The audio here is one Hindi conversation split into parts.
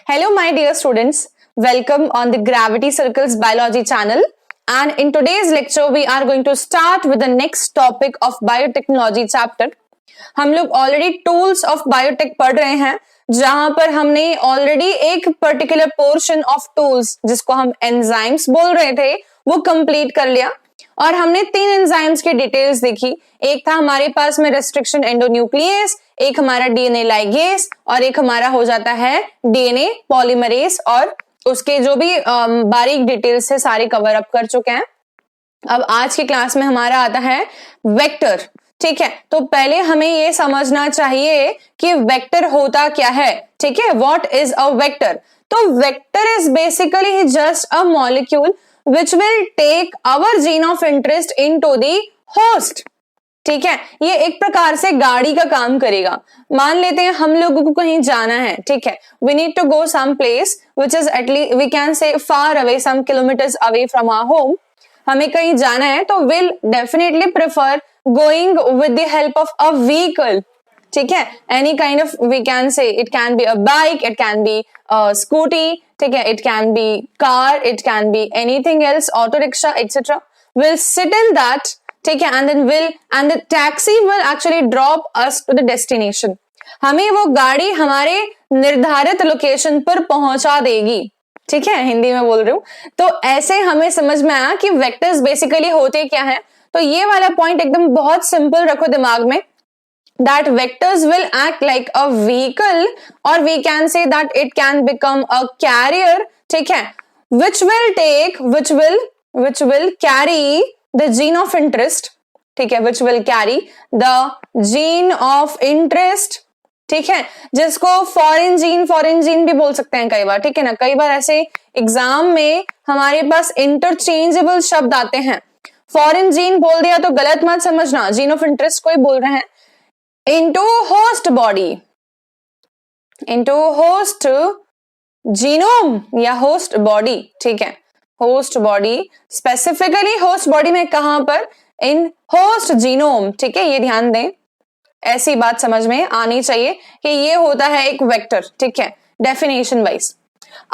Hello, my dear students. Welcome on the Gravity Circles Biology channel. And in today's lecture, we are going to start with the next topic of biotechnology chapter. हम लोग ऑलरेडी टूल्स ऑफ बायोटेक पढ़ रहे हैं, जहां पर हमने ऑलरेडी एक पर्टिकुलर पोर्शन ऑफ टूल्स जिसको हम एंजाइम्स बोल रहे थे वो कंप्लीट कर लिया और हमने 3 एंजाइम्स की डिटेल्स देखी। एक था हमारे पास में रेस्ट्रिक्शन एंडोन्यूक्लियस, एक हमारा डीएनए लाइगेस और एक हमारा हो जाता है डीएनए पॉलीमरेज, और उसके जो भी बारीक डिटेल्स है सारे कवर अप कर चुके हैं। अब आज की क्लास में हमारा आता है वेक्टर। ठीक है, तो पहले हमें ये समझना चाहिए कि वेक्टर होता क्या है। ठीक है, व्हाट इज अ वेक्टर? तो vector is basically just a molecule which will take our gene of interest into the host। ठीक है, ये एक प्रकार से गाड़ी का काम करेगा। मान लेते हैं हम लोगों को कहीं जाना है, ठीक है, we need to go some place which is at least we can say far away, some kilometers away from our home। हमें कहीं जाना है तो we'll definitely prefer going with the help of a vehicle। ठीक है, any kind of we can say it can be a bike, it can be a scooty, ठीक है, it can be car, it can be anything else, auto rickshaw etc। we'll sit in that, ठीक है, and the taxi will actually drop us to the destination। हमें वो गाड़ी हमारे निर्धारित लोकेशन पर पहुंचा देगी। ठीक है, हिंदी में बोल रही हूँ। तो ऐसे हमें समझ में आया कि वेक्टर्स बेसिकली होते क्या है। तो ये वाला पॉइंट एकदम बहुत सिंपल रखो दिमाग में, that vectors will act like a vehicle, or we can say that it can become a carrier, ठीक है, which will carry the gene of interest। ठीक है, which will carry the gene of interest। ठीक है, जिसको फॉरेन जीन भी बोल सकते हैं कई बार। ठीक है ना, कई बार ऐसे एग्जाम में हमारे पास इंटरचेंजेबल शब्द आते हैं। फॉरेन जीन बोल दिया तो गलत मत समझना, जीन ऑफ इंटरेस्ट को ही बोल रहे हैं। into host body, into host genome या host body। ठीक है, host body, specifically host body में कहां पर? in host genome। ठीक है, ये ध्यान दें, ऐसी बात समझ में आनी चाहिए कि ये होता है एक वेक्टर। ठीक है, डेफिनेशन वाइज।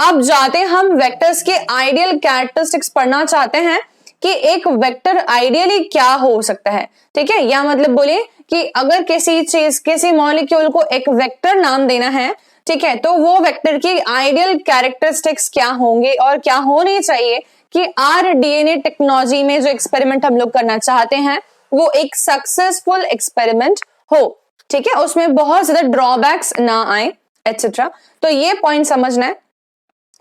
अब जाते हम वेक्टर्स के आइडियल कैरेक्टरिस्टिक्स पढ़ना चाहते हैं कि एक वेक्टर आइडियली क्या हो सकता है। ठीक है, या मतलब बोले कि अगर किसी मॉलिक्यूल को एक वेक्टर नाम देना है, ठीक है, तो वो वेक्टर की आइडियल कैरेक्टरिस्टिक्स क्या होंगे और क्या होनी चाहिए कि आरडीएनए टेक्नोलॉजी में जो एक्सपेरिमेंट हम लोग करना चाहते हैं वो एक सक्सेसफुल एक्सपेरिमेंट हो। ठीक है, उसमें बहुत ज्यादा ड्रॉबैक्स ना आए एटसेट्रा। तो ये पॉइंट समझना है।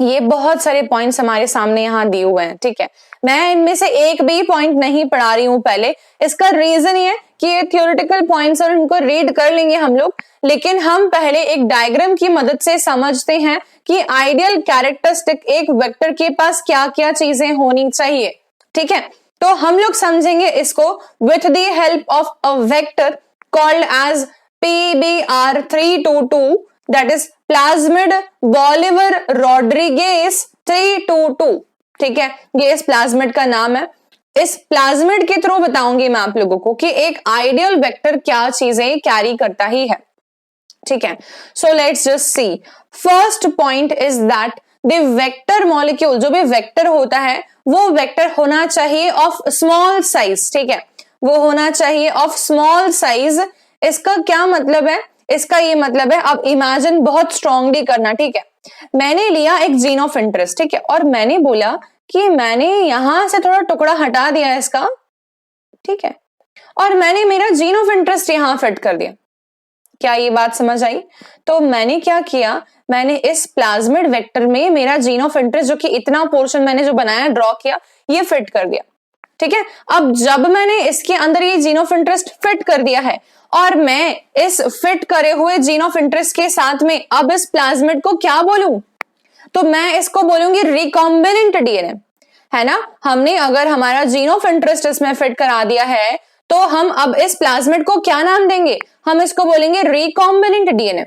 ये बहुत सारे पॉइंट्स हमारे सामने यहाँ दिए हुए हैं। ठीक है, मैं इनमें से एक भी पॉइंट नहीं पढ़ा रही हूं पहले। इसका रीजन ये कि ये थ्योरेटिकल पॉइंट्स और इनको रीड कर लेंगे हम लोग, लेकिन हम पहले एक डायग्राम की मदद से समझते हैं कि आइडियल कैरेक्टरिस्टिक एक वेक्टर के पास क्या क्या चीजें होनी चाहिए। ठीक है, तो हम लोग समझेंगे इसको with the help of a vector called as PBR322, that is plasmid Bolivar Rodriguez 322। ठीक है, ये इस प्लाज्मिड का नाम है। इस प्लाज्मिड के थ्रू बताऊंगी मैं आप लोगों को कि एक आइडियल वेक्टर क्या चीजें कैरी करता ही है। ठीक है, so let's just see. First point is that the vector molecule, जो भी वेक्टर होता है वो वेक्टर होना चाहिए ऑफ स्मॉल साइज। ठीक है, वो होना चाहिए ऑफ स्मॉल साइज। इसका क्या मतलब है? इसका ये मतलब है, अब इमेजिन बहुत स्ट्रांगली करना। ठीक है, मैंने लिया एक जीन ऑफ इंटरेस्ट, ठीक है, और मैंने बोला कि मैंने यहां से थोड़ा टुकड़ा हटा दिया इसका, ठीक है, और मैंने मेरा जीन ऑफ इंटरेस्ट यहां फिट कर दिया। क्या ये बात समझ आई? तो मैंने क्या किया, मैंने इस प्लाज्मिड वेक्टर में मेरा जीन ऑफ इंटरेस्ट जो कि इतना पोर्शन मैंने जो बनाया ड्रॉ किया ये फिट कर दिया। ठीक है, अब जब मैंने इसके अंदर ये जीन ऑफ इंटरेस्ट फिट कर दिया है और मैं इस फिट करे हुए जीन ऑफ इंटरेस्ट के साथ में अब इस प्लाज्मिड को क्या बोलूं, तो मैं इसको बोलूंगी रिकॉम्बिनेंट डीएनए, है ना। हमने अगर हमारा जीन ऑफ इंटरेस्ट इसमें फिट करा दिया है तो हम अब इस प्लाज्मिड को क्या नाम देंगे? हम इसको बोलेंगे रिकॉम्बिनेंट डीएनए।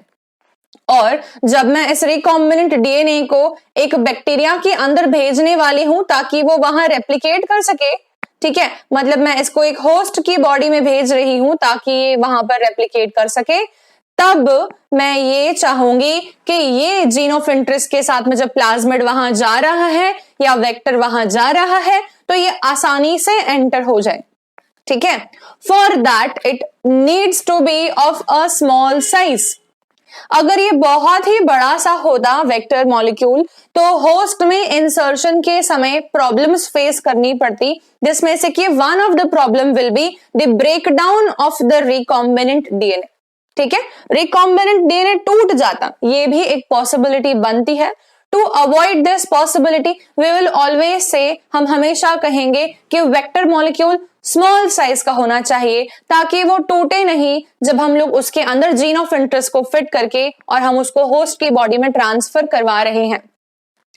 और जब मैं इस रिकॉम्बिनेंट डीएनए को एक बैक्टीरिया के अंदर भेजने वाली हूं ताकि वो वहां रेप्लिकेट कर सके, ठीक है, मतलब मैं इसको एक होस्ट की बॉडी में भेज रही हूं ताकि ये वहां पर रेप्लिकेट कर सके, तब मैं ये चाहूंगी कि ये जीन ऑफ इंटरेस्ट के साथ में जब प्लाज्मिड वहां जा रहा है या वेक्टर वहां जा रहा है तो ये आसानी से एंटर हो जाए, ठीक है। For that it needs to be of a small size. अगर ये बहुत ही बड़ा सा होता वेक्टर मॉलिक्यूल तो होस्ट में इंसर्शन के समय प्रॉब्लम्स फेस करनी पड़ती, जिसमें से कि one of the problem will be the breakdown of the recombinant DNA, ठीक है। रिकॉम्बिनेंट डीएनए टूट जाता, ये भी एक पॉसिबिलिटी बनती है। To avoid this possibility we will always say, हम हमेशा कहेंगे कि वेक्टर मॉलिक्यूल स्मॉल साइज का होना चाहिए ताकि वो टूटे नहीं जब हम लोग उसके अंदर जीन ऑफ इंटरेस्ट को फिट करके और हम उसको होस्ट की बॉडी में ट्रांसफर करवा रहे हैं।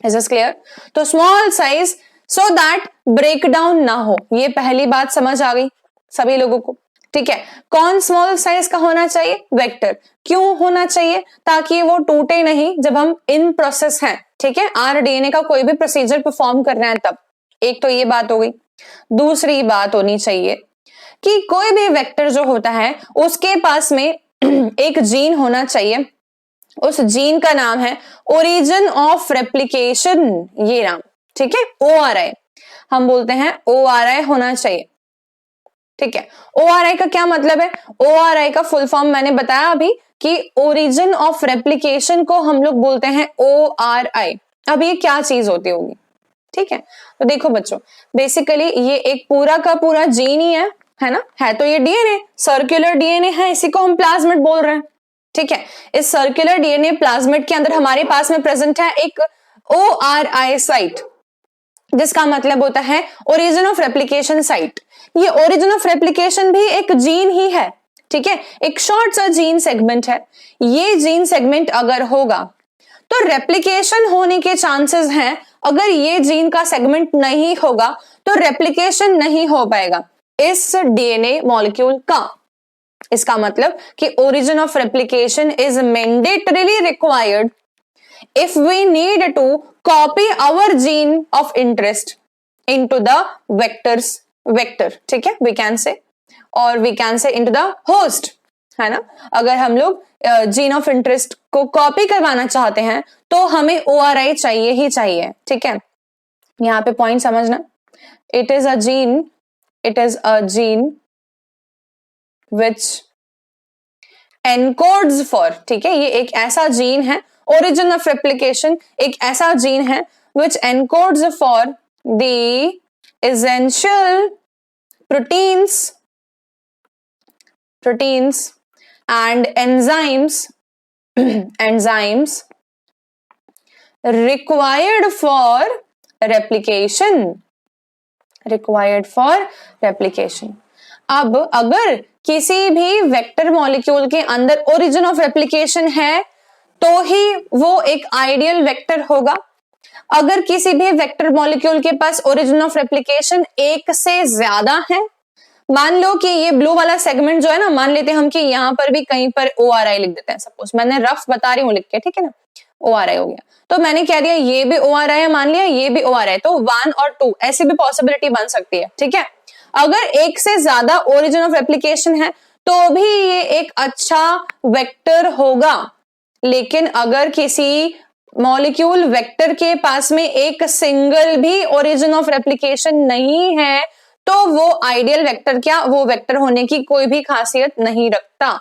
Is this clear? तो small size so that breakdown ना हो, ये पहली बात समझ आ गई सभी लोगों को, ठीक है। कौन स्मॉल साइज का होना चाहिए? वेक्टर। क्यों होना चाहिए? ताकि वो टूटे नहीं जब हम इन प्रोसेस हैं, ठीक है, आरडीएनए का कोई भी प्रोसीजर परफॉर्म कर रहे हैं तब। एक तो ये बात हो गई। दूसरी बात होनी चाहिए कि कोई भी वेक्टर जो होता है उसके पास में एक जीन होना चाहिए, उस जीन का नाम है ओरिजिन ऑफ रेप्लिकेशन, ये नाम, ठीक है, ORI हम बोलते हैं, ORI होना चाहिए, ठीक है। ORI का क्या मतलब है? ORI का फुल फॉर्म मैंने बताया अभी कि ओरिजिन ऑफ रेप्लिकेशन को हम लोग बोलते हैं ORI। अब ये क्या चीज होती होगी, ठीक है। तो देखो बच्चों, बेसिकली ये एक पूरा का पूरा जीन ही है ना, है तो ये डीएनए, सर्कुलर डीएनए है, इसी को हम प्लाज्मिड बोल रहे हैं, ठीक है। इस सर्कुलर डीएनए प्लाज्मिड के अंदर हमारे पास में प्रेजेंट है एक ORI साइट, जिसका मतलब होता है ओरिजिन ऑफ रेप्लिकेशन साइट। ये ओरिजिन ऑफ रेप्लिकेशन भी एक जीन ही है, ठीक है, एक शॉर्ट सा जीन सेगमेंट है। ये जीन सेगमेंट अगर होगा तो रेप्लिकेशन होने के चांसेस हैं, अगर ये जीन का सेगमेंट नहीं होगा तो रेप्लिकेशन नहीं हो पाएगा इस डीएनए मॉलिक्यूल का। इसका मतलब कि origin of replication is mandatorily required if we need to copy our gene of interest into the vector, ठीक है, we can say, और we can say into the host, है ना। अगर हम लोग जीन ऑफ इंटरेस्ट को कॉपी करवाना चाहते हैं तो हमें ORI चाहिए ही चाहिए, ठीक है। यहाँ पे पॉइंट समझना, it is a gene which encodes for, ठीक है, ये एक ऐसा जीन है, ओरिजिन ऑफ रेप्लिकेशन एक ऐसा जीन है which encodes for the essential proteins and enzymes required for replication। अब अगर किसी भी वेक्टर मॉलिक्यूल के अंदर ओरिजिन ऑफ रेप्लिकेशन है तो ही वो एक आइडियल वेक्टर होगा। अगर किसी भी वेक्टर मॉलिक्यूल के पास ओरिजिन ऑफ रेप्लिकेशन एक से ज्यादा है, मान लो कि ये ब्लू वाला सेगमेंट जो है ना, मान लेते हैं हम कि यहाँ पर भी कहीं पर ORI लिख देते हैं, सपोज मैंने रफ बता रही हूँ लिख के, ठीक है ना, ORI हो गया, तो मैंने कह दिया ये भी ORI है, मान लिया ये भी ORI है, तो 1 और 2 ऐसी भी पॉसिबिलिटी बन सकती है, ठीक है। अगर एक से ज्यादा ओरिजिन ऑफ रेप्लिकेशन है तो भी ये एक अच्छा वेक्टर होगा, लेकिन अगर किसी मॉलिक्यूल वेक्टर के पास में एक सिंगल भी ओरिजिन ऑफ रेप्लिकेशन नहीं है तो वो आइडियल वेक्टर क्या, वो वेक्टर होने की कोई भी खासियत नहीं रखता।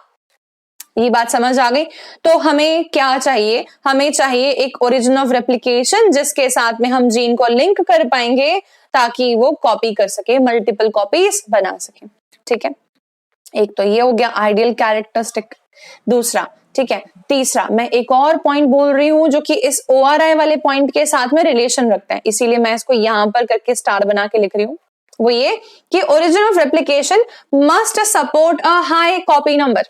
ये बात समझ आ गई? तो हमें क्या चाहिए? हमें चाहिए एक ओरिजिन ऑफ रेप्लिकेशन जिसके साथ में हम जीन को लिंक कर पाएंगे ताकि वो कॉपी कर सके, मल्टीपल कॉपीज बना सके, ठीक है। एक तो ये हो गया आइडियल कैरेक्टरिस्टिक। दूसरा, ठीक है, तीसरा मैं एक और पॉइंट बोल रही हूं जो कि इस ORI वाले पॉइंट के साथ में रिलेशन रखता है, इसीलिए मैं इसको यहां पर करके स्टार बना के लिख रही हूं। वो ये कि origin of replication must support a high copy number.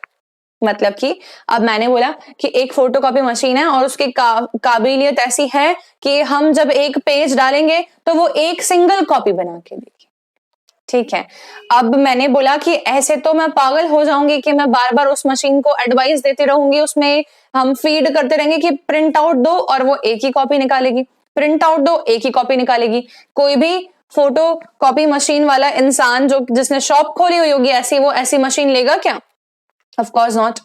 मतलब कि अब मैंने बोला कि एक फोटोकॉपी मशीन है और उसकी काबिलियत ऐसी है कि हम जब एक पेज डालेंगे तो वो एक सिंगल कॉपी बना के देगी, ठीक है। अब मैंने बोला कि ऐसे तो मैं पागल हो जाऊंगी कि मैं बार बार उस मशीन को एडवाइस देती रहूंगी, उसमें हम फीड करते रहेंगे कि प्रिंट आउट दो और वो एक ही कॉपी निकालेगी, प्रिंट आउट दो एक ही कॉपी निकालेगी। कोई भी फोटो कॉपी मशीन वाला इंसान जो जिसने शॉप खोली हुई होगी ऐसी, वो ऐसी मशीन लेगा क्या? Of course not.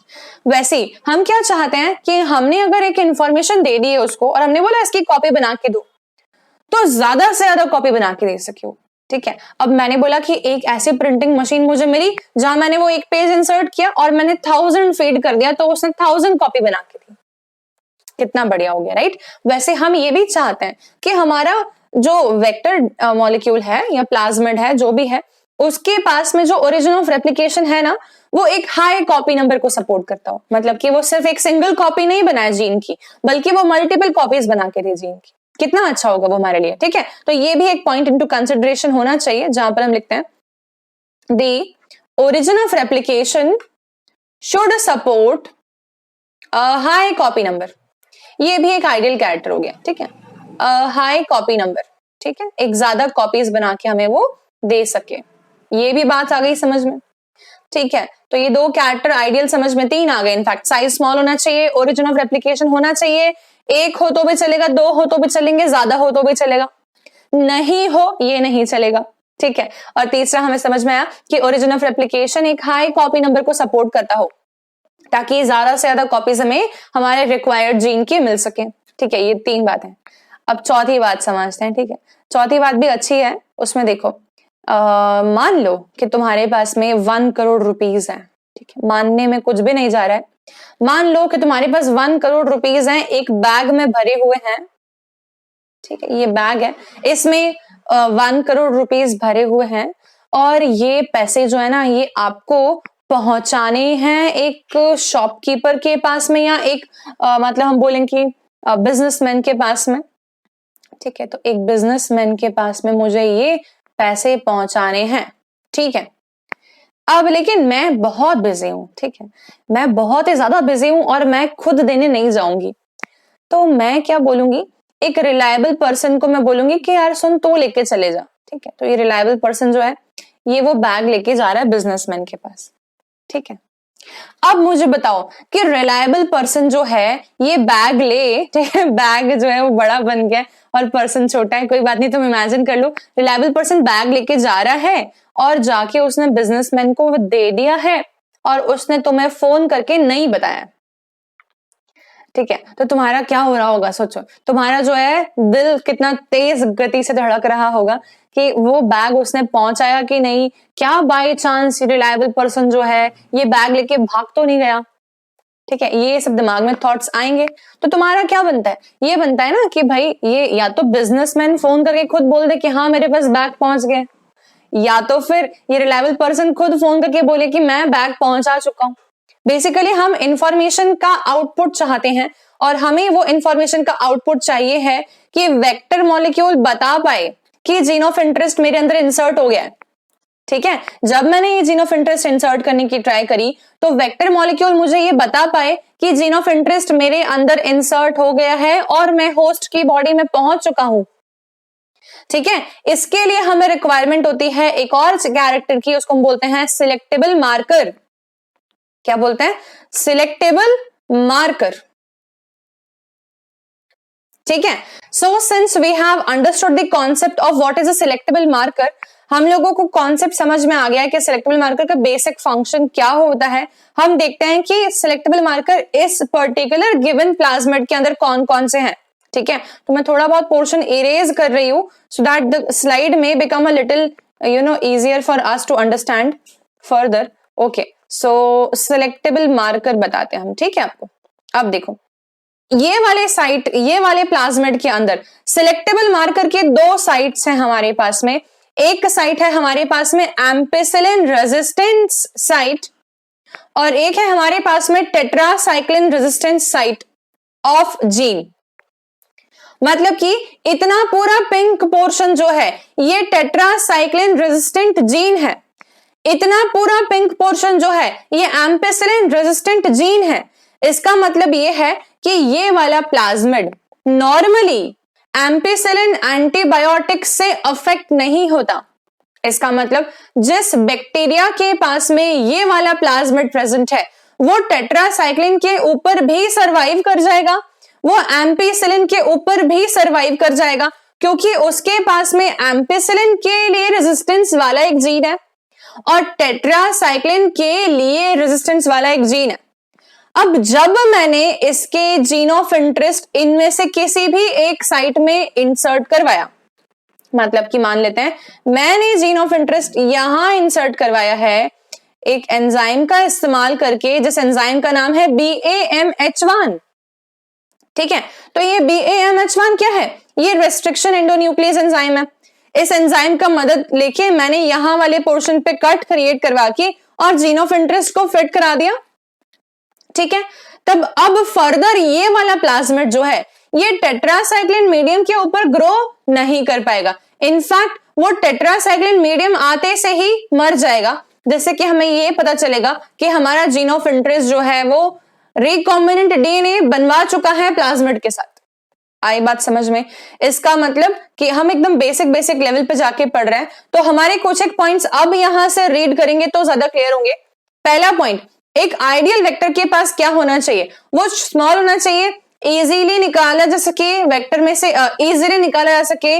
वैसे ही हम क्या चाहते हैं कि हमने अगर एक इंफॉर्मेशन दे दी है उसको और हमने बोला इसकी कॉपी बना के दो, तो ज्यादा से ज्यादा कॉपी बना के दे सके हो, ठीक है। अब मैंने बोला कि एक ऐसी प्रिंटिंग मशीन मुझे मिली जहां मैंने वो एक पेज इंसर्ट किया और मैंने 1000 फीड कर दिया, तो उसने 1000 कॉपी बना के दी। कितना बढ़िया हो गया, राइट। वैसे हम ये भी चाहते हैं कि हमारा जो वेक्टर मॉलिक्यूल है या प्लाज्मिड है, जो भी है, उसके पास में जो ओरिजिन ऑफ रेप्लिकेशन है ना, वो एक हाई कॉपी नंबर को सपोर्ट करता हो। मतलब कि वो सिर्फ एक सिंगल कॉपी नहीं बनाए जीन की, बल्कि वो मल्टीपल कॉपीज बना के दे जीन की। कितना अच्छा होगा वो हमारे लिए, ठीक है। तो ये भी एक पॉइंट इनटू कंसिडरेशन होना चाहिए, जहां पर हम लिखते हैं the origin of replication should support high copy number. ये भी एक आइडियल कैरेक्टर हो गया, ठीक है। हाई कॉपी नंबर, ठीक है, एक ज्यादा कॉपीज बना के हमें वो दे सके। ये भी बात आ गई समझ में, ठीक है। तो ये दो कैरेक्टर आइडियल समझ में, तीन आ गए इनफैक्ट। साइज स्मॉल होना चाहिए, ओरिजिन ऑफ रेप्लिकेशन होना चाहिए, एक हो तो भी चलेगा, दो हो तो भी चलेंगे, ज्यादा हो तो भी चलेगा, नहीं हो ये नहीं चलेगा, ठीक है। और तीसरा हमें समझ में आया कि ओरिजिन ऑफ रेप्लिकेशन एक हाई कॉपी नंबर को सपोर्ट करता हो, ताकि ज्यादा से ज्यादा कॉपीज हमें हमारे रिक्वायर्ड जीन की मिल सके, ठीक है। ये तीन बातें। अब चौथी बात समझते हैं, ठीक है। चौथी बात भी अच्छी है, उसमें देखो, मान लो कि तुम्हारे पास में 1 करोड़ रुपीज है, ठीक है। मानने में कुछ भी नहीं जा रहा है। मान लो कि तुम्हारे पास 1 करोड़ रुपीज हैं, एक बैग में भरे हुए हैं, ठीक है। ये बैग है, इसमें 1 करोड़ रुपीज भरे हुए हैं, और ये पैसे जो है ना, ये आपको पहुंचाने हैं एक शॉपकीपर के पास में, या एक मतलब हम बोलेंगे बिजनेसमैन के पास में, ठीक है। तो एक बिजनेसमैन के पास में मुझे ये पैसे पहुंचाने हैं, ठीक है। अब लेकिन मैं बहुत बिजी हूं, ठीक है, मैं बहुत ही ज्यादा बिजी हूं और मैं खुद देने नहीं जाऊंगी। तो मैं क्या बोलूंगी, एक रिलायबल पर्सन को मैं बोलूंगी कि यार सुन, तो लेके चले जा, ठीक है। तो ये रिलायबल पर्सन जो है, ये वो बैग लेके जा रहा है बिजनेसमैन के पास, ठीक है। अब मुझे बताओ कि रिलायबल पर्सन जो है ये बैग ले, ठीक है, बैग जो है वो बड़ा बन गया और पर्सन छोटा है, कोई बात नहीं, तुम इमेजिन कर लो, रिलायबल पर्सन बैग लेके जा रहा है और जाके उसने बिजनेसमैन को दे दिया है और उसने तुम्हें फोन करके नहीं बताया, ठीक है। तो तुम्हारा क्या हो रहा होगा, सोचो, तुम्हारा जो है दिल कितना तेज गति से धड़क रहा होगा कि वो बैग उसने पहुंचाया कि नहीं, क्या बाय चांस रिलायबल पर्सन जो है ये बैग लेके भाग तो नहीं गया, ठीक है। ये सब दिमाग में थॉट्स आएंगे। तो तुम्हारा क्या बनता है, ये बनता है ना कि भाई ये या तो बिजनेसमैन फोन करके खुद बोल दे कि हाँ मेरे पास बैग पहुंच गए, या तो फिर ये रिलायबल पर्सन खुद फोन करके बोले कि मैं बैग पहुंचा चुका हूं। बेसिकली हम इंफॉर्मेशन का आउटपुट चाहते हैं, और हमें वो इंफॉर्मेशन का आउटपुट चाहिए है कि वेक्टर मॉलिक्यूल बता पाए कि जीन ऑफ इंटरेस्ट मेरे अंदर इंसर्ट हो गया है, ठीक है। जब मैंने ये जीन ऑफ इंटरेस्ट इंसर्ट करने की ट्राई करी, तो वेक्टर मॉलिक्यूल मुझे ये बता पाए कि जीन ऑफ इंटरेस्ट मेरे अंदर इंसर्ट हो गया है और मैं होस्ट की बॉडी में पहुंच चुका हूं, ठीक है। इसके लिए हमें रिक्वायरमेंट होती है एक और कैरेक्टर की, उसको हम बोलते हैं सिलेक्टेबल मार्कर। क्या बोलते हैं, सिलेक्टेबल मार्कर, ठीक है। So since we have understood the concept of what is a selectable marker, हम लोगों को कॉन्सेप्ट समझ में आ गया है कि सिलेक्टेबल मार्कर का बेसिक फंक्शन क्या होता है। हम देखते हैं कि सिलेक्टेबल मार्कर इस पर्टिकुलर गिवन प्लाज्मिड के अंदर कौन कौन से हैं, ठीक है। तो मैं थोड़ा बहुत पोर्शन इरेज कर रही हूं so that the slide may become a little easier for us to understand further. Okay, so selectable marker बताते हैं हम, ठीक है आपको। अब देखो, ये वाले प्लाज्मिड के अंदर सिलेक्टेबल मार्कर के दो साइट्स हैं हमारे पास में। एक साइट है हमारे पास में एम्पिसिलिन रेजिस्टेंस साइट, और एक है हमारे पास में tetracycline resistance site of gene. मतलब कि इतना पूरा पिंक पोर्शन जो है ये टेट्रासाइक्लिन रेजिस्टेंट जीन है, इतना पूरा पिंक पोर्शन जो है ये एम्पिसिलिन रेजिस्टेंट जीन है। इसका मतलब ये है कि ये वाला प्लाज्मिड नॉर्मली एम्पिसिलिन एंटीबायोटिक से अफेक्ट नहीं होता। इसका मतलब जिस बैक्टीरिया के पास में ये वाला प्लाज्मिड प्रेजेंट है वो टेट्रासाइक्लिन के ऊपर भी सरवाइव कर जाएगा, वो एम्पिसिलिन के ऊपर भी सरवाइव कर जाएगा, क्योंकि उसके पास में एम्पिसिलिन के लिए रेजिस्टेंस वाला एक जीन है और टेट्रासाइक्लिन के लिए रेजिस्टेंस वाला एक जीन है। अब जब मैंने इसके जीन ऑफ इंटरेस्ट इनमें से किसी भी एक साइट में इंसर्ट करवाया, मतलब कि मान लेते हैं मैंने जीन ऑफ इंटरेस्ट यहां इंसर्ट करवाया है एक एंजाइम का इस्तेमाल करके, जिस एंजाइम का नाम है BAMH1, ठीक है। तो ये BAMH1 क्या है? ये रेस्ट्रिक्शन एंडोन्यूक्लियस एंजाइम है। इस एंजाइम का मदद लेके मैंने यहां वाले पोर्शन पे कट क्रिएट करवा के और जीन ऑफ इंटरेस्ट को फिट करा दिया, ठीक है। तब अब फर्दर ये वाला प्लाज्मिड जो है ये टेट्रासाइक्लिन मीडियम के ऊपर ग्रो नहीं कर पाएगा। इनफैक्ट वो टेट्रासाइक्लिन मीडियम आते से ही मर जाएगा, जैसे कि हमें ये पता चलेगा कि हमारा जीन ऑफ इंटरेस्ट जो है वो रिकॉम्बिनेंट डीएनए बनवा चुका है प्लाज्मिड के साथ। आई बात समझ में? इसका मतलब कि हम एकदम बेसिक लेवल पे जाके पढ़ रहे हैं, तो हमारे कुछ एक पॉइंट्स अब यहां से रीड करेंगे तो ज्यादा क्लियर होंगे। पहला पॉइंट, एक आइडियल वेक्टर के पास क्या होना चाहिए? वो स्मॉल होना चाहिए, इजीली निकाला जा सके, वेक्टर में से इजीली निकाला जा सके,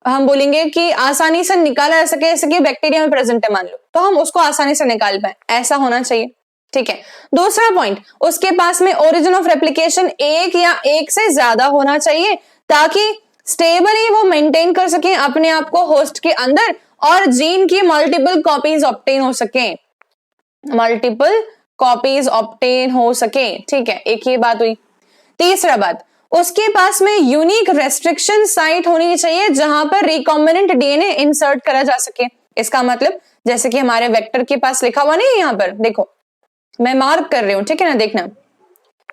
हम बोलेंगे कि आसानी से निकाला जा सके, जैसे कि बैक्टीरिया में प्रेजेंट है मान लो, तो हम उसको आसानी से निकाल पाए, ऐसा होना चाहिए, ठीक है। दूसरा पॉइंट, उसके पास में ओरिजिन ऑफ रेप्लिकेशन एक या एक से ज्यादा होना चाहिए, ताकि स्टेबली वो मेंटेन कर सके अपने आप को होस्ट के अंदर और जीन की मल्टीपल कॉपीज ऑब्टेन हो सके, मल्टीपल कॉपीज ऑब्टेन हो सके, ठीक है। एक ये बात हुई। तीसरा बात, उसके पास में यूनिक रेस्ट्रिक्शन साइट होनी चाहिए जहां पर रिकॉम्बिनेंट डीएनए इंसर्ट करा जा सके। इसका मतलब जैसे कि हमारे वेक्टर के पास लिखा हुआ नहीं है, यहां पर देखो मैं मार्क कर रही हूं, ठीक है ना, देखना।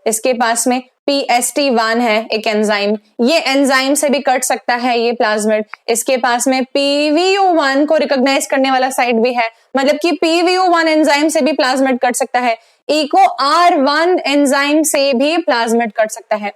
इसके पास में PST1 है एक एंजाइम, ये एंजाइम से भी कट सकता है ये प्लाज्मिड। इसके पास में PVU1 को रिकॉग्नाइज करने वाला साइट भी है, मतलब कि PVU1 एंजाइम से भी प्लाज्मिड कट सकता है। EcoR1 एंजाइम से भी प्लाज्मिड कट सकता है।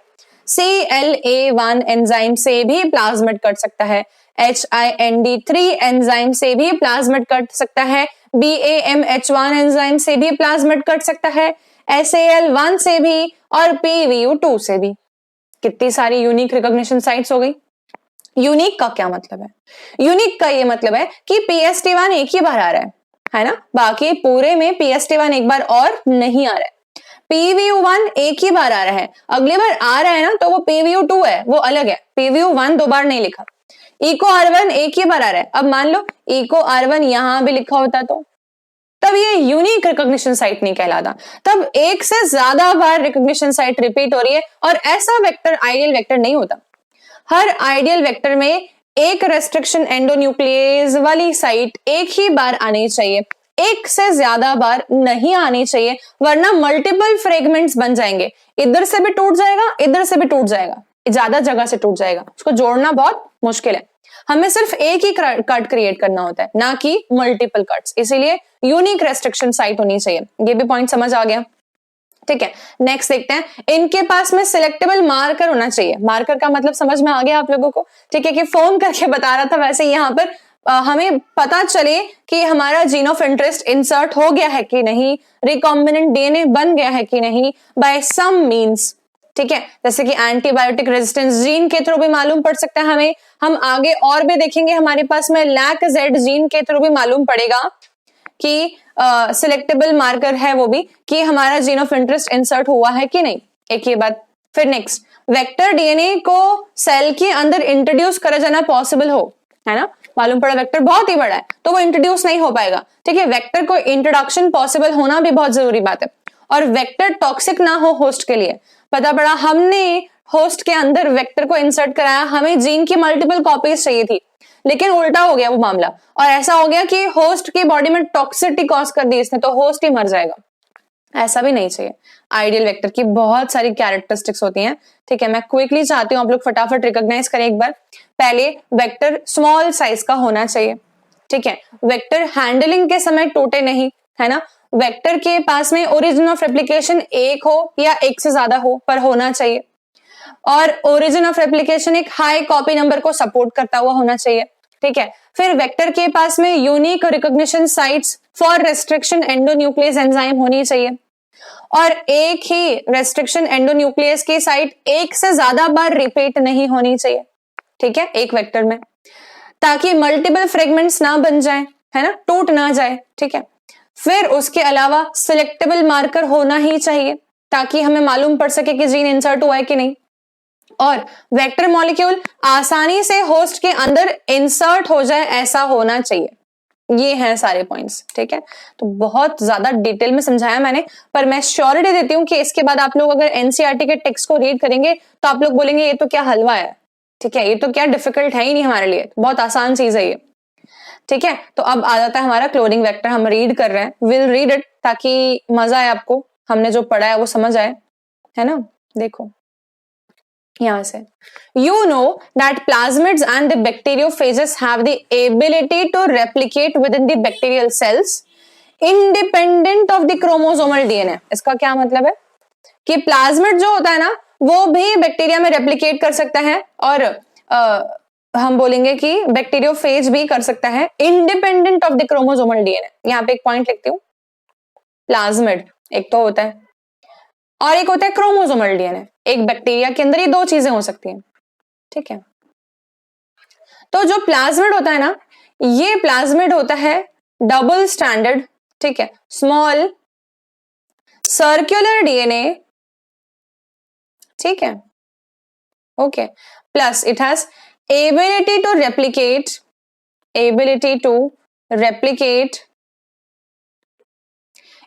CLA1 एंजाइम से भी प्लाज्मिड कट सकता है। HIND3 एंजाइम से भी प्लाज्मिड कट सकता है। BAMH1 एंजाइम से भी प्लाज्मिड कट सकता है। SAL1 से भी और PVU2 से भी। कितनी सारी यूनिक रिकॉग्निशन साइट्स हो गई। यूनिक का क्या मतलब है? यूनिक का ये मतलब है कि PST1 एक ही बार आ रहा है ना, बाकी पूरे में PST1 एक बार और नहीं आ रहा है। PVU1 एक ही बार आ रहा है, अगली बार आ रहा है ना तो वो PVU2 है, वो अलग है, PVU1 दो बार नहीं लिखा। EcoR1 एक ही बार आ रहा है, अब मान लो EcoR1 यहां भी लिखा होता तो तब ये यूनिक रिकॉग्निशन साइट नहीं कहलाता, तब एक से ज्यादा बार रिकॉग्निशन साइट रिपीट हो रही है, और ऐसा वेक्टर आइडियल वेक्टर नहीं होता। हर आइडियल वेक्टर में एक रेस्ट्रिक्शन एंडोन्यूक्लियस वाली साइट एक ही बार आनी चाहिए, एक से ज्यादा बार नहीं आनी चाहिए, वरना मल्टीपल फ्रेगमेंट्स बन जाएंगे, इधर से भी टूट जाएगा, इधर से भी टूट जाएगा, ज्यादा जगह से टूट जाएगा, उसको जोड़ना बहुत मुश्किल है। हमें सिर्फ एक ही कट क्रिएट करना होता है, ना कि मल्टीपल कट्स, इसीलिए यूनिक रेस्ट्रिक्शन साइट होनी चाहिए। ये भी पॉइंट समझ आ गया, ठीक है। नेक्स्ट देखते हैं, इनके पास में सिलेक्टेबल मार्कर होना चाहिए। मार्कर का मतलब समझ में आ गया आप लोगों को, ठीक है, कि फोन करके बता रहा था, वैसे यहाँ पर हमें पता चले कि हमारा जीन ऑफ इंटरेस्ट इंसर्ट हो गया है कि नहीं, रिकॉम्बिनेंट डीएनए बन गया है कि नहीं, बाय सम मीन्स, ठीक है। जैसे कि एंटीबायोटिक रेजिस्टेंस जीन के थ्रू भी मालूम पड़ सकता है हमें, हम आगे और भी देखेंगे, हमारे पास में LAC-Z जीन के थ्रू भी मालूम पड़ेगा कि सिलेक्टेबल मार्कर है वो भी, कि हमारा जीन ऑफ इंटरेस्ट इंसर्ट हुआ है कि नहीं, एक ये बात। फिर नेक्स्ट, वेक्टर डीएनए को सेल के अंदर इंट्रोड्यूस करा जाना पॉसिबल हो, है ना, मालूम पड़ा वेक्टर बहुत ही बड़ा है तो वो इंट्रोड्यूस नहीं हो पाएगा, ठीक है। वेक्टर को इंट्रोडक्शन पॉसिबल होना भी बहुत जरूरी बात है, और वेक्टर टॉक्सिक ना हो होस्ट के लिए। पता पड़ा हमने होस्ट के अंदर वेक्टर को इंसर्ट कराया, हमें जीन की मल्टीपल कॉपीज चाहिए थी, लेकिन उल्टा हो गया वो मामला, और ऐसा हो गया कि होस्ट की बॉडी में टॉक्सिसिटी कॉज कर दी इसने, तो होस्ट ही मर जाएगा, ऐसा भी नहीं चाहिए। आइडियल वेक्टर की बहुत सारी कैरेक्टरिस्टिक्स होती हैं, ठीक है। मैं क्विकली चाहती हूँ आप लोग फटाफट रिकॉग्नाइज करें एक बार। पहले, वेक्टर स्मॉल साइज का होना चाहिए, ठीक है। वेक्टर हैंडलिंग के समय टूटे नहीं, है ना। वेक्टर के पास में ओरिजिन ऑफ रेप्लिकेशन एक हो या एक से ज्यादा हो, पर होना चाहिए, और ओरिजिन ऑफ रेप्लिकेशन एक हाई कॉपी नंबर को सपोर्ट करता हुआ होना चाहिए, ठीक है। फिर वेक्टर के पास में unique recognition sites for restriction endonuclease enzyme होनी चाहिए, और एक ही रेस्ट्रिक्शन एंडोन्यूक्लियस की साइट एक से ज्यादा बार रिपीट नहीं होनी चाहिए, ठीक है, एक वेक्टर में, ताकि मल्टीपल फ्रेगमेंट्स ना बन जाएं, है ना, टूट ना जाए, ठीक है। फिर उसके अलावा सिलेक्टेबल मार्कर होना ही चाहिए ताकि हमें मालूम पड़ सके कि जीन इंसर्ट हुआ है कि नहीं। और वेक्टर मॉलिक्यूल आसानी से होस्ट के अंदर इंसर्ट हो जाए ऐसा होना चाहिए। ये हैं सारे पॉइंट्स, ठीक है। तो बहुत ज्यादा डिटेल में समझाया मैंने, पर मैं श्योरिटी देती हूं कि इसके बाद आप लोग अगर एनसीईआरटी के टेक्स्ट को रीड करेंगे तो आप लोग बोलेंगे ये तो क्या हलवा है, ठीक है, ये तो क्या डिफिकल्ट है ही नहीं हमारे लिए, बहुत आसान चीज है ये, ठीक है। तो अब आ जाता है हमारा क्लोनिंग वेक्टर, हम रीड कर रहे हैं, विल रीड इट ताकि मजा आए आपको, हमने जो पढ़ा है वो समझ आए, है ना। देखो यहां से, you know that plasmids and the bacteriophages have the ability to replicate within the bacterial cells independent of the chromosomal DNA। इसका क्या मतलब है कि प्लाज्मिड जो होता है ना वो भी बैक्टीरिया में रेप्लिकेट कर सकता है, और हम बोलेंगे कि बैक्टीरियोफेज भी कर सकता है independent of the chromosomal DNA. यहाँ पे एक पॉइंट लिखती हूँ, प्लाज्मिड एक तो होता है और एक होता है क्रोमोसोमल डीएनए। एक बैक्टीरिया के अंदर ये दो चीजें हो सकती हैं, ठीक है। तो जो प्लाज्मिड होता है ना, ये प्लाज्मिड होता है डबल स्टैंडर्ड, ठीक है, स्मॉल सर्कुलर डीएनए, ठीक है, okay, plus it has ability to replicate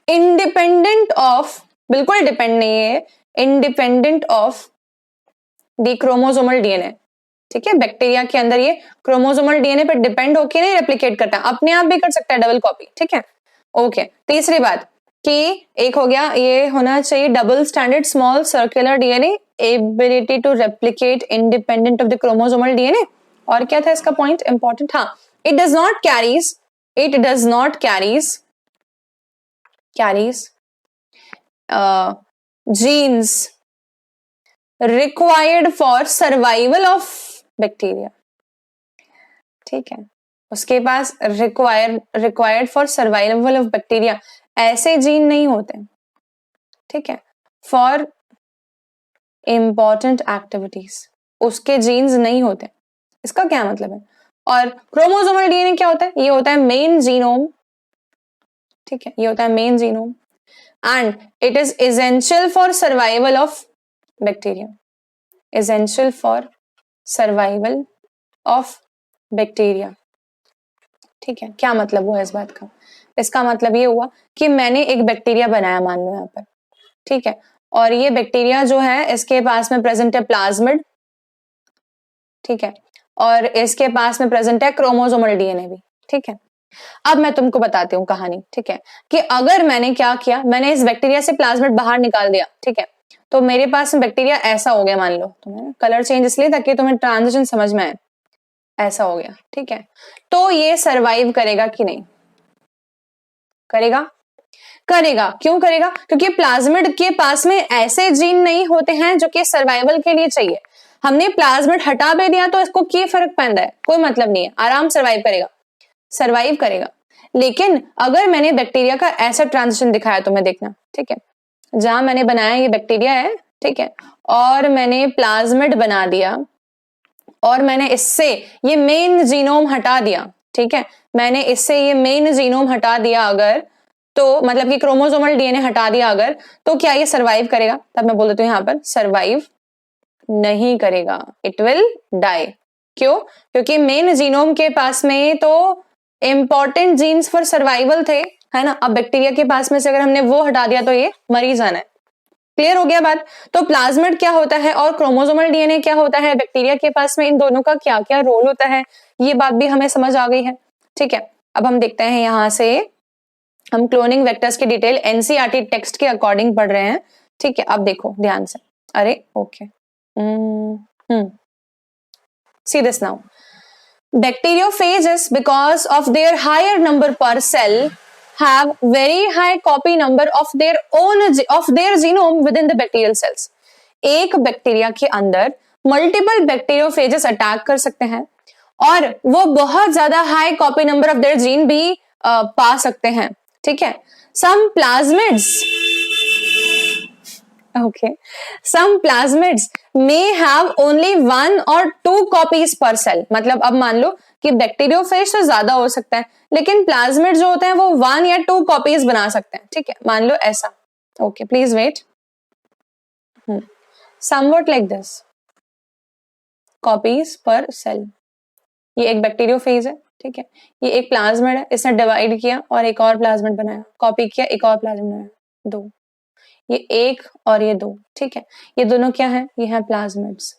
independent of, बिल्कुल डिपेंड नहीं है, independent of the chromosomal DNA, ठीक है। बैक्टीरिया के अंदर ये क्रोमोसोमल डीएनए पे डिपेंड होके नहीं रेप्लिकेट करता, अपने आप भी कर सकता है डबल कॉपी, ठीक है, ओके। तीसरी बात कि एक हो गया, ये होना चाहिए double standard small circular DNA, ability to replicate independent of the chromosomal DNA. और क्या था इसका पॉइंट इंपॉर्टेंट, हाँ, it does not carries genes required for survival of bacteria, ठीक है। उसके पास required for survival of bacteria ऐसे जीन नहीं होते, ठीक है, for important activities उसके जीन्स नहीं होते। इसका क्या मतलब है। और क्रोमोसोमल डीएनए क्या होता है, ये होता है मेन जीनोम, ठीक है, ये होता है main genome, and it is essential for survival of bacteria, essential for survival of bacteria, ठीक है। क्या मतलब हुआ इस बात का, इसका मतलब ये हुआ कि मैंने एक बैक्टीरिया बनाया, मान लो यहाँ पर, ठीक है, और ये बैक्टीरिया जो है इसके पास में प्रेजेंट है प्लाज्मिड, ठीक है, और इसके पास में प्रेजेंट है क्रोमोसोमल डीएनए भी, ठीक है। अब मैं तुमको बताती हूँ कहानी, ठीक है, कि अगर मैंने क्या किया, मैंने इस बैक्टीरिया से प्लाज्मिड बाहर निकाल दिया, ठीक है, तो मेरे पास बैक्टीरिया ऐसा हो गया, मान लो, तुम्हें कलर चेंज इसलिए ताकि तुम्हें ट्रांजिशन समझ में आए, ऐसा हो गया, ठीक है। तो ये सरवाइव करेगा कि नहीं करेगा, करेगा। क्यों करेगा, क्योंकि प्लाज्मिड के पास में ऐसे जीन नहीं होते हैं जो कि सर्वाइवल के लिए चाहिए। हमने प्लाज्मिड हटा भी दिया तो इसको क्या फर्क पैदा है, कोई मतलब नहीं है, आराम सर्वाइव करेगा। लेकिन अगर मैंने बैक्टीरिया का ऐसा ट्रांजिशन दिखाया, तुम्हें देखना, ठीक है, जहां मैंने बनाया ये बैक्टीरिया है, ठीक है, और मैंने प्लाज्मिड बना दिया और मैंने इससे ये मेन जीनोम हटा दिया, ठीक है, मैंने इससे ये मेन जीनोम हटा दिया अगर, तो मतलब कि क्रोमोसोमल डीएनए हटा दिया अगर, तो क्या ये सर्वाइव करेगा। तब मैं बोल देती हूँ यहाँ पर सर्वाइव नहीं करेगा, इट विल डाई। क्यों, क्योंकि मेन जीनोम के पास में तो इंपॉर्टेंट जीन्स फॉर सर्वाइवल थे, है ना। अब बैक्टीरिया के पास में से अगर हमने वो हटा दिया तो ये मर ही जाना है। क्लियर हो गया बात। तो प्लाज्मिड क्या होता है और क्रोमोसोमल डीएनए क्या होता है, बैक्टीरिया के पास में इन दोनों का क्या क्या रोल होता है, ये बात भी हमें समझ आ गई है, ठीक है। अब हम देखते हैं यहां से, हम क्लोनिंग वेक्टर्स की डिटेल एनसीईआरटी टेक्स्ट के अकॉर्डिंग पढ़ रहे हैं, ठीक है। अब देखो ध्यान से, अरे okay, see this now. Bacteriophages, because of their higher number per cell, have very high copy number of their genome within the bacterial cells. एक बैक्टीरिया के अंदर मल्टीपल बैक्टीरियोफेजेस अटैक कर सकते हैं और वो बहुत ज्यादा high copy number of their gene भी पा सकते हैं, ठीक है। Some plasmids may have only 1 or 2 copies per cell. मतलब अब मान लो कि बैक्टीरियोफेज तो ज्यादा हो सकता है, लेकिन प्लाज्मिड जो होते हैं वो 1 या 2 कॉपीज बना सकते हैं। ठीक है, मान लो ऐसा। Okay, please wait. Somewhat like this, copies per cell. ये एक बैक्टीरियोफेज है, ठीक है, ये एक प्लाज्मिड है, इसने डिवाइड किया और एक और प्लाज्मिड बनाया, कॉपी किया, एक और प्लाज्मिड बनाया, 2। ये 1 और ये 2, ठीक है, ये दोनों क्या है, ये है प्लाज्मिड्स।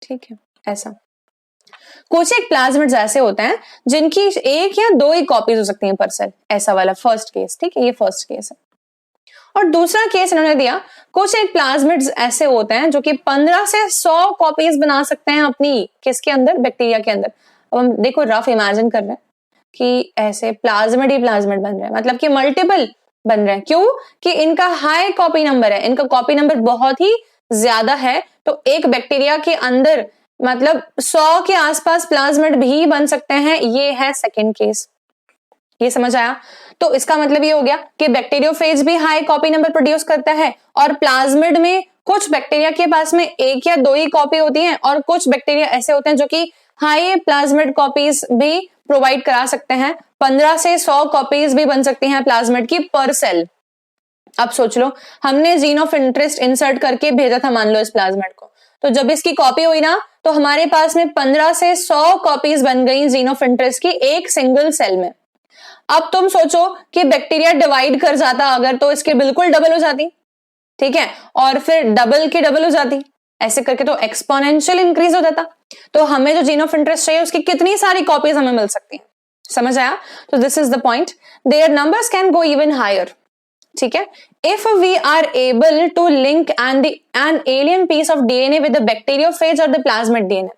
ठीक है, ऐसा। कुछ एक प्लाज्मिड्स ऐसे होते हैं जिनकी 1 या 2 ही कॉपीज हो सकती हैं पर सेल, ऐसा वाला फर्स्ट केस। ठीक है, ये फर्स्ट केस है। और दूसरा केस इन्होंने दिया, कुछ एक प्लाज्मिड्स ऐसे होते हैं जो कि 15 से 100 कॉपीज बना सकते हैं अपनी, किसके अंदर, बैक्टीरिया के अंदर। अब हम देखो रफ इमेजिन कर रहे हैं कि ऐसे प्लाज्मिड ही प्लाज्मिड बन रहे हैं, मतलब कि मल्टीपल बन रहे हैं। क्यों? कि इनका हाई कॉपी नंबर है, इनका कॉपी नंबर बहुत ही ज्यादा है। तो एक बैक्टीरिया के अंदर मतलब 100 के आसपास प्लाज्मिड भी बन सकते हैं। ये है सेकंड केस। ये समझ आया? तो इसका मतलब ये हो गया कि बैक्टीरियोफेज भी हाई कॉपी नंबर प्रोड्यूस करता है, और प्लाज्मिड में कुछ बैक्टीरिया के पास में 1 या 2 ही कॉपी होती है, और कुछ बैक्टीरिया ऐसे होते हैं जो कि हाई प्लाज्मिड कॉपीज भी प्रोवाइड करा सकते हैं। 15 से 100 कॉपीज भी बन सकती हैं प्लाज्मिड की पर सेल। अब सोच लो, हमने जीन ऑफ इंटरेस्ट इंसर्ट करके भेजा था मान लो इस प्लाज्मिड को, तो जब इसकी कॉपी हुई ना, तो हमारे पास में 15 से 100 कॉपीज बन गई जीन ऑफ इंटरेस्ट की एक सिंगल सेल में। अब तुम सोचो कि बैक्टीरिया डिवाइड कर जाता अगर, तो इसके बिल्कुल डबल हो जाती। ठीक है, और फिर डबल की डबल हो जाती, ऐसे करके तो एक्सपोनेंशियल इंक्रीज हो जाता। तो हमें जो जीन ऑफ इंटरेस्ट चाहिए उसकी कितनी सारी कॉपीज हमें मिल सकती हैं। समझ आया? तो this is the point, there numbers can go even higher. ठीक है, if we are able to link an alien piece of DNA with the bacteriophage और द प्लाज्मिड डीएनए।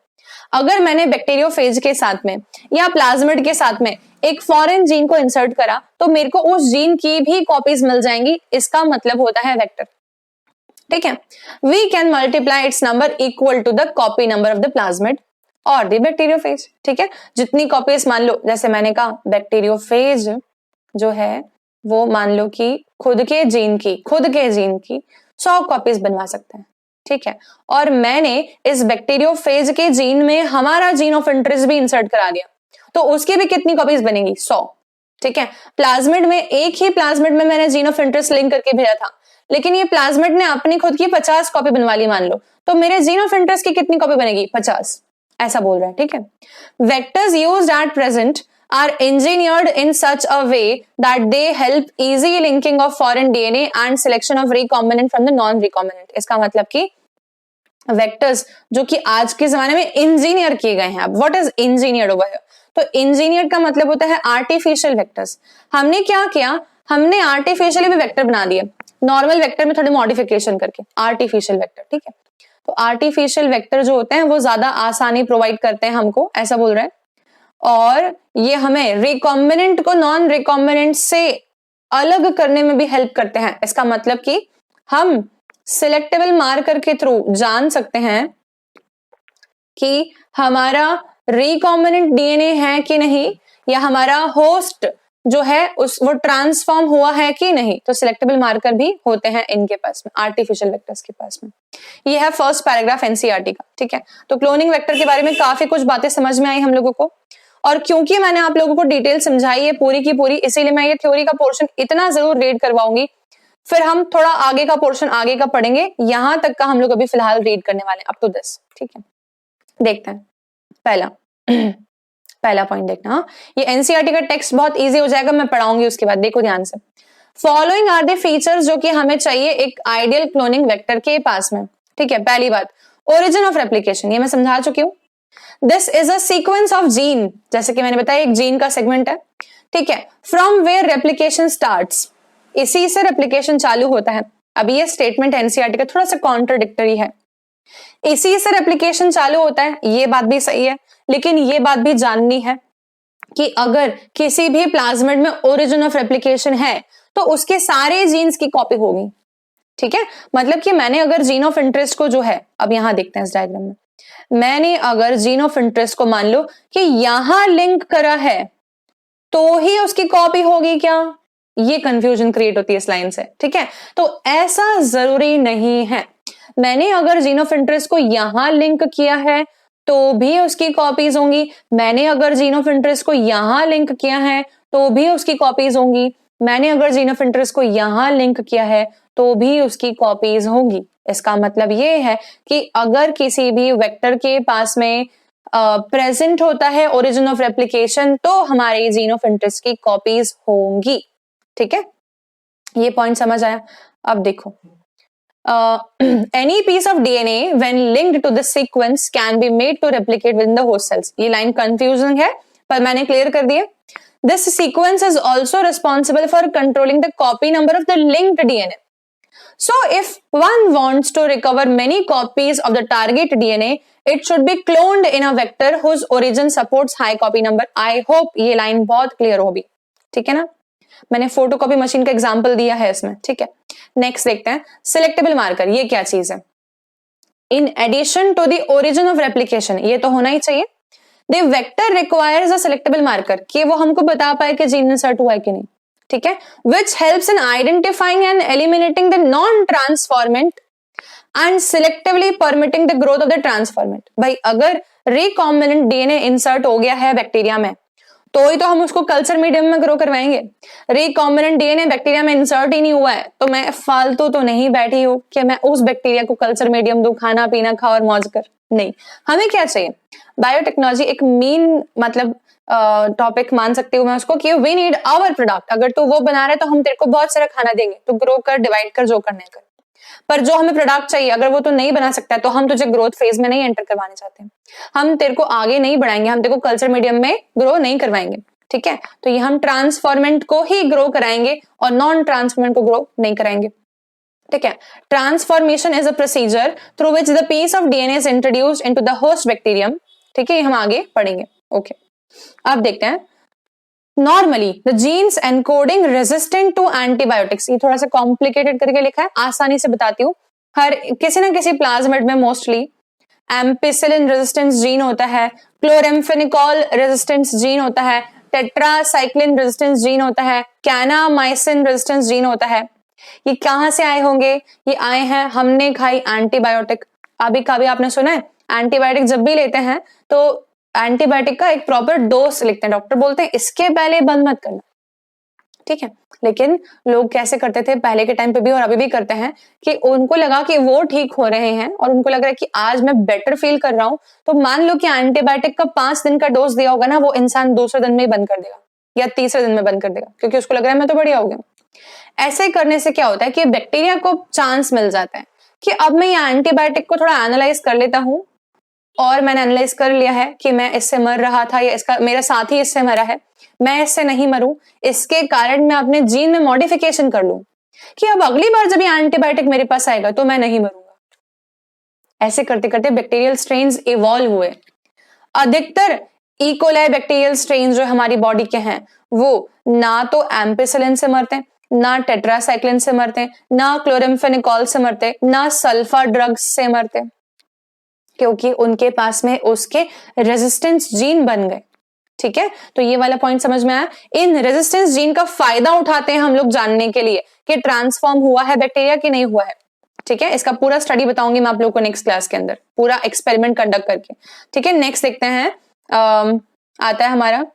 अगर मैंने बैक्टीरियोफेज के साथ में या प्लाज्मिड के साथ में एक फॉरेन जीन को इंसर्ट करा, तो मेरे को उस जीन की भी कॉपीज मिल जाएंगी। इसका मतलब होता है वेक्टर। ठीक है, we can multiply its number equal to the copy number of the plasmid और द बैक्टीरियोफेज। ठीक है, जितनी कॉपीज, मान लो जैसे मैंने कहा बैक्टीरियोफेज जो है वो मान लो कि खुद के जीन की 100 कॉपीज बनवा सकते हैं। ठीक है, और मैंने इस बैक्टीरियोफेज के जीन में हमारा जीन ऑफ इंटरेस्ट भी इंसर्ट करा दिया, तो उसकी भी कितनी कॉपीज बनेंगी? 100। ठीक है, प्लाज्मिड में, एक ही प्लाज्मिड में मैंने जीन ऑफ इंटरेस्ट लिंक करके भेजा था, लेकिन ये प्लाज्मिड ने अपनी खुद की 50 कॉपी बनवा ली मान लो, तो मेरे जीन ऑफ इंटरेस्ट की कितनी कॉपी बनेगी? 50। ऐसा बोल रहा है। ठीक है, vectors used at present are engineered in such a way that they help easy linking of foreign DNA and selection of recombinant from the non-recombinant। इसका मतलब कि वेक्टर्स जो कि आज के जमाने में इंजीनियर किए गए हैं। अब what is engineered over here? तो इंजीनियर का मतलब होता है आर्टिफिशियल वेक्टर्स। हमने क्या किया, हमने आर्टिफिशियली भी वेक्टर बना दिए, नॉर्मल वेक्टर में थोड़ी मॉडिफिकेशन करके आर्टिफिशियल वेक्टर। ठीक है, तो आर्टिफिशियल वेक्टर जो होते हैं वो ज्यादा आसानी प्रोवाइड करते हैं हमको, ऐसा बोल रहे हैं, और ये हमें रिकॉम्बिनेंट को नॉन रिकॉम्बिनेंट से अलग करने में भी हेल्प करते हैं। इसका मतलब कि हम सिलेक्टेबल मार्कर के थ्रू जान सकते हैं कि हमारा रिकॉम्बिनेंट डीएनए है कि नहीं, या हमारा होस्ट जो है वो ट्रांसफॉर्म हुआ है कि नहीं। तो सिलेक्टेबल मार्कर भी होते हैं इनके पास में, आर्टिफिशियल वेक्टर्स के पास में। ये है फर्स्ट पैराग्राफ एनसीईआरटी का। ठीक है, तो क्लोनिंग वेक्टर के बारे में काफी कुछ बातें समझ में आई हम लोगों को, और क्योंकि मैंने आप लोगों को डिटेल समझाई है पूरी की पूरी, इसीलिए मैं ये थ्योरी का पोर्शन इतना जरूर रीड करवाऊंगी। फिर हम थोड़ा आगे का पोर्शन आगे का पढ़ेंगे, यहां तक का हम लोग अभी फिलहाल रीड करने वाले हैं अप टू दिस। ठीक है, देखते हैं पहला पॉइंट देखना। हाँ, ये एनसीईआरटी का टेक्स्ट बहुत इजी हो जाएगा, मैं पढ़ाऊंगी उसके बाद, देखो ध्यान से। फॉलोइंग आर द फीचर्स जो कि हमें चाहिए एक आइडियल क्लोनिंग वेक्टर के पास में। ठीक है, पहली बात, ओरिजिन ऑफ रेप्लिकेशन, ये मैं समझा चुकी हूँ। This is a sequence of gene, जैसे कि मैंने बताया एक जीन का सेगमेंट है। ठीक है, फ्रॉम वेयर रेप्लिकेशन स्टार्ट्स, इसी से रेप्लिकेशन चालू होता है। अभी ये स्टेटमेंट एनसीईआरटी का थोड़ा सा कॉन्ट्राडिक्टरी है, इसी से रेप्लिकेशन चालू होता है, ये बात भी सही है, लेकिन ये बात भी जाननी है कि अगर किसी भी प्लाज्मिड में ओरिजिन ऑफ रेप्लिकेशन है तो उसके सारे जीन्स की कॉपी होगी। ठीक है, मतलब कि मैंने अगर जीन ऑफ इंटरेस्ट को जो है, अब यहां देखते हैं इस डायग्राम में, मैंने अगर जीन ऑफ इंटरेस्ट को मान लो कि यहां लिंक करा है तो ही उसकी कॉपी होगी क्या? ये कंफ्यूजन क्रिएट होती है इस लाइन से। ठीक है, तो ऐसा जरूरी नहीं है। मैंने अगर जीन ऑफ इंटरेस्ट को यहां लिंक किया है तो भी उसकी कॉपीज होंगी, मैंने अगर जीन ऑफ इंटरेस्ट को यहां लिंक किया है तो भी उसकी कॉपीज होंगी, मैंने अगर जीन ऑफ इंटरेस्ट को यहां लिंक किया है तो भी उसकी कॉपीज होंगी। इसका मतलब ये है कि अगर किसी भी वेक्टर के पास में प्रेजेंट होता है ओरिजिन ऑफ रेप्लिकेशन तो हमारे जीन ऑफ इंटरेस्ट की कॉपीज होंगी। ठीक है, ये पॉइंट समझ आया। अब देखो, any piece of DNA when linked to the sequence can be made to replicate within the host cells। ये लाइन कंफ्यूजिंग है पर मैंने क्लियर कर दिया। This sequence is also responsible for controlling the copy number of the linked DNA। So if one wants to recover many copies of the target DNA, it should be cloned in a vector whose origin supports high copy number। I hope ये लाइन बहुत क्लियर होगी। ठीक है ना, मैंने फोटोकॉपी मशीन का एग्जांपल दिया है इसमें। ठीक है, नेक्स्ट देखते हैं सिलेक्टेबल मार्कर। ये क्या चीज है? In addition to the origin of replication, ये तो होना ही चाहिए। The vector requires a selectable marker, कि वो हमको बता पाए कि जीन इंसर्ट हुआ है कि नहीं। ठीक है, which helps in identifying and eliminating the non transformant and selectively permitting the growth of the transformant. भाई अगर रिकॉम्बिनेंट डीएनए इंसर्ट हो गया है बैक्टीरिया में तो ही तो हम उसको कल्चर मीडियम में ग्रो करवाएंगे। रिकॉम्बिनेंट डीएनए बैक्टीरिया में इंसर्ट ही नहीं हुआ है तो मैं फालतू तो नहीं बैठी हूं कि मैं उस बैक्टीरिया को कल्चर मीडियम दूं, खाना पीना खा और मौज कर। नहीं, हमें क्या चाहिए? बायोटेक्नोलॉजी एक मीन मतलब टॉपिक मान सकती हूँ मैं उसको कि वी नीड आवर प्रोडक्ट। अगर तू वो बना रहा है तो हम तेरे को बहुत सारा खाना देंगे, तो ग्रो कर, डिवाइड कर, जो करने कर। पर जो हमें प्रोडक्ट चाहिए अगर वो तो नहीं बना सकता है तो हम तुझे ग्रोथ फेज में नहीं एंटर करवाने चाहते हैं, हम तेरे को आगे नहीं बढ़ाएंगे, हम तेरे को कल्चर मीडियम में ग्रो नहीं करवाएंगे। ठीक है, तो ये हम ट्रांसफॉर्मेंट को ही ग्रो कराएंगे और नॉन ट्रांसफॉर्मेंट को ग्रो नहीं कराएंगे। ठीक है, transformation is a procedure through which the piece of DNA is introduced into the host bacterium. ठीक है, हम आगे पढ़ेंगे। ओके, अब देखते हैं normally the genes encoding resistant to antibiotics. ये थोड़ा सा कॉम्प्लिकेटेड करके लिखा है, आसानी से बताती हूँ। हर किसी ना किसी प्लाज्मिड में मोस्टली एम्पिसिलिन रेजिस्टेंस जीन होता है, क्लोरेम्फेनिकॉल रेजिस्टेंस जीन होता है, टेट्रासाइक्लिन रेजिस्टेंस जीन होता है, कैनामाइसिन रेजिस्टेंस जीन होता है। ये कहां से आए होंगे? ये आए हैं हमने खाई एंटीबायोटिक। अभी कभी आपने सुना है एंटीबायोटिक जब भी लेते हैं तो एंटीबायोटिक का एक प्रॉपर डोज लिखते हैं, डॉक्टर बोलते हैं इसके पहले बंद मत करना। ठीक है, लेकिन लोग कैसे करते थे पहले के टाइम पे भी और अभी भी करते हैं कि उनको लगा कि वो ठीक हो रहे हैं और उनको लग रहा है कि आज मैं बेटर फील कर रहा हूं, तो मान लो कि एंटीबायोटिक का 5 दिन का डोज दिया होगा ना, वो इंसान दूसरे दिन में ही बंद कर देगा या तीसरे दिन में बंद कर देगा क्योंकि उसको लग रहा है मैं तो बढ़िया हो गया। ऐसे करने से क्या होता है कि बैक्टीरिया को चांस मिल जाता है कि अब मैं ये एंटीबायोटिक को थोड़ा एनालाइज कर लेता हूं और मैंने एनालाइज कर लिया है कि मैं इससे मर रहा था या इसका मेरा साथी इससे मरा है, मैं इससे नहीं मरूं, इसके कारण मैं अपने जीन में मॉडिफिकेशन कर लूं कि अब अगली बार जब ये एंटीबायोटिक मेरे पास आएगा तो मैं नहीं मरूंगा। ऐसे करते करते बैक्टीरियल स्ट्रेन्स इवॉल्व हुए। अधिकतर इकोलाई बैक्टीरियल स्ट्रेन्स जो हमारी बॉडी के हैं वो ना तो एम्पिसिलिन से मरते हैं, ना टेट्रासाइक्लिन से मरते हैं, ना क्लोरेम्फेनिकॉल से मरते, ना सल्फा ड्रग्स से मरते, क्योंकि उनके पास में उसके रेजिस्टेंस जीन बन गए। ठीक है, तो ये वाला पॉइंट समझ में आया। इन रेजिस्टेंस जीन का फायदा उठाते हैं हम लोग जानने के लिए कि ट्रांसफॉर्म हुआ है बैक्टीरिया कि नहीं हुआ है। ठीक है, इसका पूरा स्टडी बताऊंगी मैं आप लोग को नेक्स्ट क्लास के अंदर, पूरा एक्सपेरिमेंट कंडक्ट करके। ठीक है, नेक्स्ट देखते हैं आता है हमारा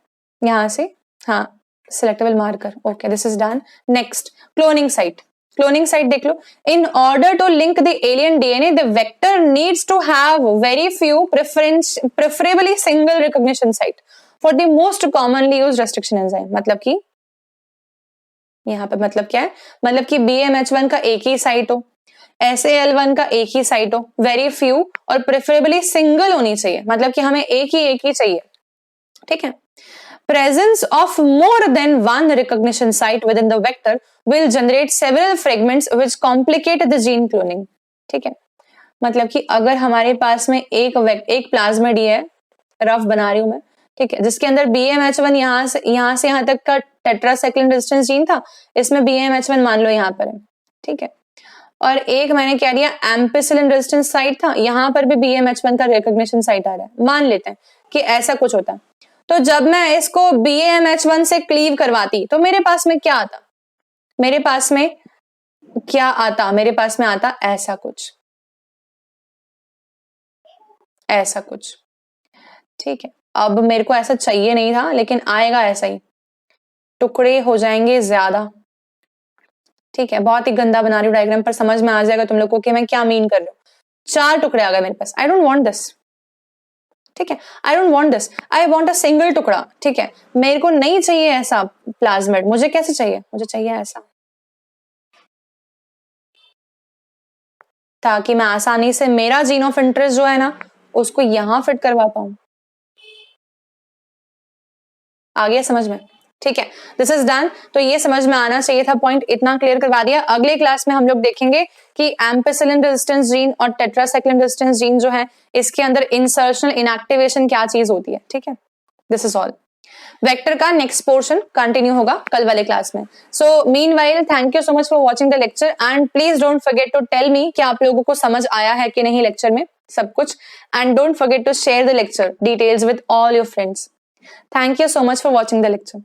यहां से, हाँ selectable marker. Okay, this is done. Next cloning site. Cloning site देख लो। In order to link the alien DNA the vector needs to have very few preferably single recognition site for the most commonly used restriction enzyme. मतलब कि यहाँ पे मतलब क्या है? मतलब कि BMH1 का एक ही साइट हो, SAL1 का एक ही साइट हो, वेरी फ्यू और प्रेफरेबली सिंगल होनी चाहिए, मतलब कि हमें एक ही चाहिए। ठीक है, presence of more than one recognition site within the vector will generate several fragments which complicate the gene cloning। ठीक है, मतलब कि अगर हमारे पास में एक प्लाज्मिड है, रफ बना रही हूं मैं, ठीक है, जिसके अंदर BMH1 यहां से यहां तक का टेट्रासाइक्लिन रेजिस्टेंस जीन था, इसमें BMH1 मान लो यहां पर है। ठीक है, और एक मैंने क्या दिया एम्पिसिलिन रेजिस्टेंस साइट था, यहां पर भी BMH1 का रिकॉग्निशन साइट आ रहा है। मान लेते हैं कि ऐसा कुछ होता, तो जब मैं इसको BMH1 से क्लीव करवाती तो मेरे पास में क्या आता? मेरे पास में आता ऐसा कुछ। ऐसा कुछ, ठीक है। अब मेरे को ऐसा चाहिए नहीं था, लेकिन आएगा ऐसा ही, टुकड़े हो जाएंगे ज्यादा, ठीक है। बहुत ही गंदा बना रही हूँ डायग्राम, पर समझ में आ जाएगा तुम लोग को कि मैं क्या मीन कर रही हूँ। 4 टुकड़े आ गए मेरे पास, आई डोंट वांट दिस, ठीक है। I don't want this, I want a single टुकड़ा, ठीक है। मेरे को नहीं चाहिए ऐसा प्लाज्मिड, मुझे कैसे चाहिए, मुझे चाहिए ऐसा, ताकि मैं आसानी से मेरा जीन ऑफ इंटरेस्ट जो है ना उसको यहां फिट करवा पाऊं। आ गया समझ में, ठीक है। This is done. तो ये समझ में आना चाहिए था, पॉइंट इतना क्लियर करवा दिया। अगले क्लास में हम लोग देखेंगे कि एम्पिसिलिन रेजिस्टेंस जीन और टेट्रासाइक्लिन रेजिस्टेंस जीन जो है इसके अंदर इंसर्शनल इनएक्टिवेशन क्या चीज होती है, ठीक है। This is all. वेक्टर का नेक्स्ट पोर्शन कंटिन्यू होगा कल वाले क्लास में। So meanwhile thank you so much for watching the lecture and please don't forget to tell me कि आप लोगों को समझ आया है कि नहीं लेक्चर में सब कुछ, and don't forget to share the lecture details with all your friends. Thank you so much for watching the lecture.